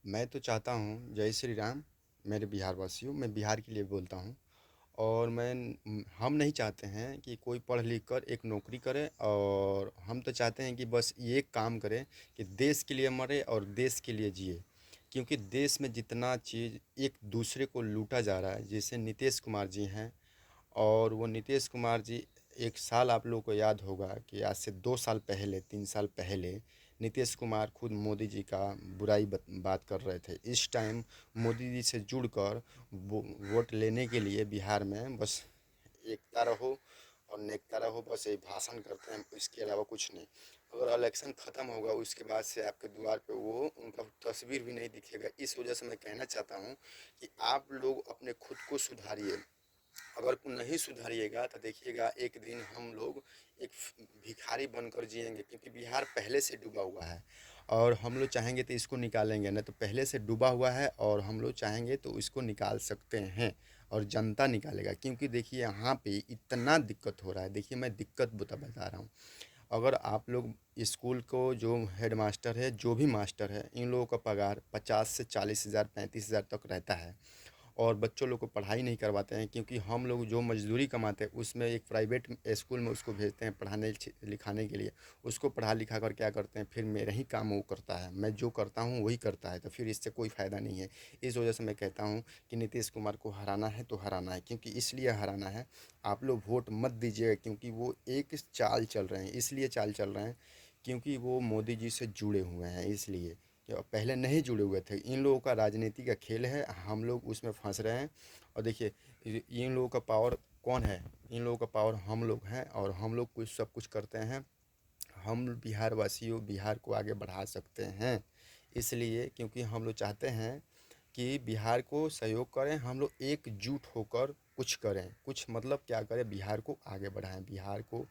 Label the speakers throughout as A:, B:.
A: मैं तो चाहता हूँ, जय श्री राम। मेरे बिहार वासियों, मैं बिहार के लिए बोलता हूँ। और हम नहीं चाहते हैं कि कोई पढ़ लिख कर एक नौकरी करे, और हम तो चाहते हैं कि बस ये काम करे कि देश के लिए मरे और देश के लिए जिए। क्योंकि देश में जितना चीज़ एक दूसरे को लूटा जा रहा है, जैसे नीतीश कुमार जी हैं। और वो नीतीश कुमार जी, एक साल आप लोगों को याद होगा कि आज से 2 साल पहले, 3 साल पहले नीतीश कुमार खुद मोदी जी का बुराई बात कर रहे थे। इस टाइम मोदी जी से जुड़कर वोट लेने के लिए बिहार में बस एकता रहो और नेकता रहो, बस ये भाषण करते हैं, इसके अलावा कुछ नहीं। अगर इलेक्शन ख़त्म होगा उसके बाद से आपके द्वार पे वो उनका तस्वीर भी नहीं दिखेगा। इस वजह से मैं कहना चाहता हूँ कि आप लोग अपने खुद को सुधारिए। अगर नहीं सुधरिएगा तो देखिएगा एक दिन हम लोग एक भिखारी बनकर जिएंगे, क्योंकि बिहार पहले से डूबा हुआ है। और हम लोग चाहेंगे तो इसको निकालेंगे, ना तो पहले से डूबा हुआ है, और हम लोग चाहेंगे तो इसको निकाल सकते हैं। और जनता निकालेगा, क्योंकि देखिए यहाँ पे इतना दिक्कत हो रहा है। देखिए मैं दिक्कत बता रहा हूँ। अगर आप लोग स्कूल को जो हेड मास्टर है, जो भी मास्टर है, इन लोगों का पगार 50 से 40 हज़ार, 35 हज़ार तक रहता है। और बच्चों लोग को पढ़ाई नहीं करवाते हैं, क्योंकि हम लोग जो मजदूरी कमाते हैं उसमें एक प्राइवेट स्कूल में उसको भेजते हैं पढ़ाने लिखाने के लिए। उसको पढ़ा लिखा कर क्या करते हैं, फिर मेरा ही काम वो करता है, मैं जो करता हूँ वही करता है, तो फिर इससे कोई फ़ायदा नहीं है। इस वजह से मैं कहता हूँ कि नीतीश कुमार को हराना है तो हराना है, क्योंकि इसलिए हराना है। आप लोग वोट मत दीजिएगा, क्योंकि वो एक चाल चल रहे हैं, इसलिए चाल चल रहे हैं क्योंकि वो मोदी जी से जुड़े हुए हैं, इसलिए कि पहले नहीं जुड़े हुए थे। इन लोगों का राजनीति का खेल है, हम लोग उसमें फंस रहे हैं। और देखिए, इन लोगों का पावर कौन है? इन लोगों का पावर हम लोग हैं, और हम लोग कुछ सब कुछ करते हैं। हम बिहार वासियों बिहार को आगे बढ़ा सकते हैं, इसलिए क्योंकि हम लोग चाहते हैं कि बिहार को सहयोग करें। हम लोग एकजुट होकर कुछ करें, कुछ मतलब क्या करें, बिहार को आगे बढ़ाएं, बिहार को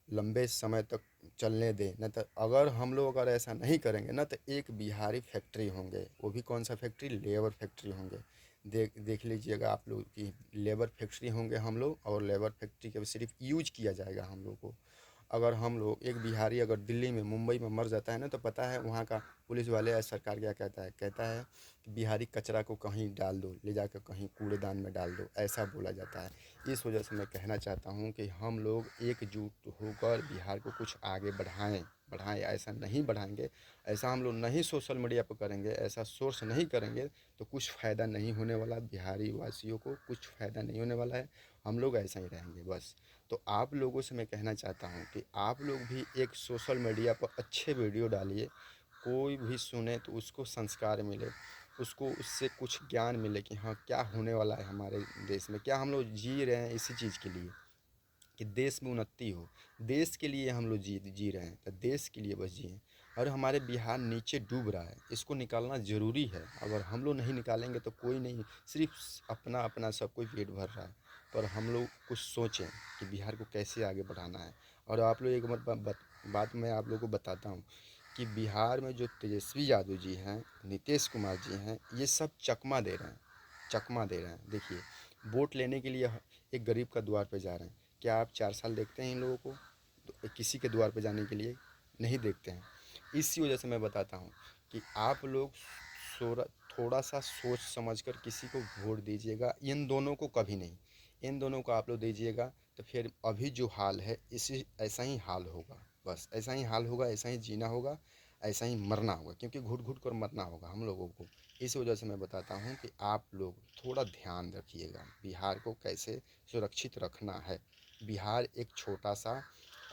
A: लंबे समय तक चलने दें। न तो अगर हम लोग अगर ऐसा नहीं करेंगे ना, तो एक बिहारी फैक्ट्री होंगे, वो भी कौन सा फैक्ट्री, लेबर फैक्ट्री होंगे। देख देख लीजिएगा आप लोग कि लेबर फैक्ट्री होंगे हम लोग, और लेबर फैक्ट्री का सिर्फ यूज किया जाएगा हम लोग को। अगर हम लोग, एक बिहारी अगर दिल्ली में, मुंबई में मर जाता है ना, तो पता है वहाँ का पुलिस वाले या सरकार क्या कहता है, कहता है कि बिहारी कचरा को कहीं डाल दो, ले जाकर कहीं कूड़ेदान में डाल दो, ऐसा बोला जाता है। इस वजह से मैं कहना चाहता हूँ कि हम लोग एकजुट होकर बिहार को कुछ आगे बढ़ाएं बढ़ाएं। ऐसा नहीं बढ़ाएंगे, ऐसा हम लोग नहीं सोशल मीडिया पर करेंगे, ऐसा सोर्स नहीं करेंगे, तो कुछ फ़ायदा नहीं होने वाला। बिहारी वासियों को कुछ फ़ायदा नहीं होने वाला है। हम लोग ऐसा ही रहेंगे बस। तो आप लोगों से मैं कहना चाहता हूँ कि आप लोग भी एक सोशल मीडिया पर अच्छे वीडियो डालिए। कोई भी सुने तो उसको संस्कार मिले, उसको उससे कुछ ज्ञान मिले कि हाँ क्या होने वाला है हमारे देश में, क्या हम लोग जी रहे हैं इसी चीज़ के लिए कि देश में उन्नति हो। देश के लिए हम लोग जी जी रहे हैं, तो देश के लिए बस जिए। और हमारे बिहार नीचे डूब रहा है, इसको निकालना ज़रूरी है। अगर हम लोग नहीं निकालेंगे तो कोई नहीं, सिर्फ अपना अपना सब कोई पेट भर रहा है। पर हम लोग कुछ सोचें कि बिहार को कैसे आगे बढ़ाना है। और आप लोग एक बात मैं आप लोगों को बताता हूँ कि बिहार में जो तेजस्वी यादव जी हैं, नीतीश कुमार जी हैं, ये सब चकमा दे रहे हैं, चकमा दे रहे हैं। देखिए, वोट लेने के लिए एक गरीब का द्वार पे जा रहे हैं। क्या आप 4 साल देखते हैं इन लोगों को? तो किसी के द्वार पे जाने के लिए नहीं देखते हैं। इसी वजह से मैं बताता हूँ कि आप लोग सोरा थोड़ा सा सोच समझ कर किसी को वोट दीजिएगा। इन दोनों को कभी नहीं, इन दोनों को आप लोग दीजिएगा, तो फिर अभी जो हाल है इसी ऐसा ही हाल होगा। बस ऐसा ही हाल होगा, ऐसा ही जीना होगा, ऐसा ही मरना होगा, क्योंकि घुट घुट कर मरना होगा हम लोगों को। इस वजह से मैं बताता हूँ कि आप लोग थोड़ा ध्यान रखिएगा, बिहार को कैसे सुरक्षित रखना है। बिहार एक छोटा सा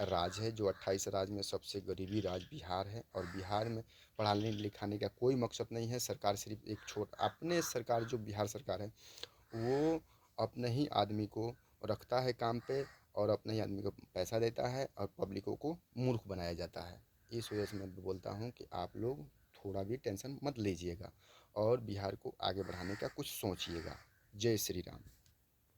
A: राज्य है, जो 28 राज्य में सबसे गरीबी राज्य बिहार है। और बिहार में पढ़ाने लिखाने का कोई मकसद नहीं है। सरकार सिर्फ एक अपने सरकार, जो बिहार सरकार है, वो अपने ही आदमी को रखता है काम पे, और अपने ही आदमी को पैसा देता है, और पब्लिकों को मूर्ख बनाया जाता है। इस वजह से मैं बोलता हूँ कि आप लोग थोड़ा भी टेंशन मत लीजिएगा, और बिहार को आगे बढ़ाने का कुछ सोचिएगा। जय श्री राम।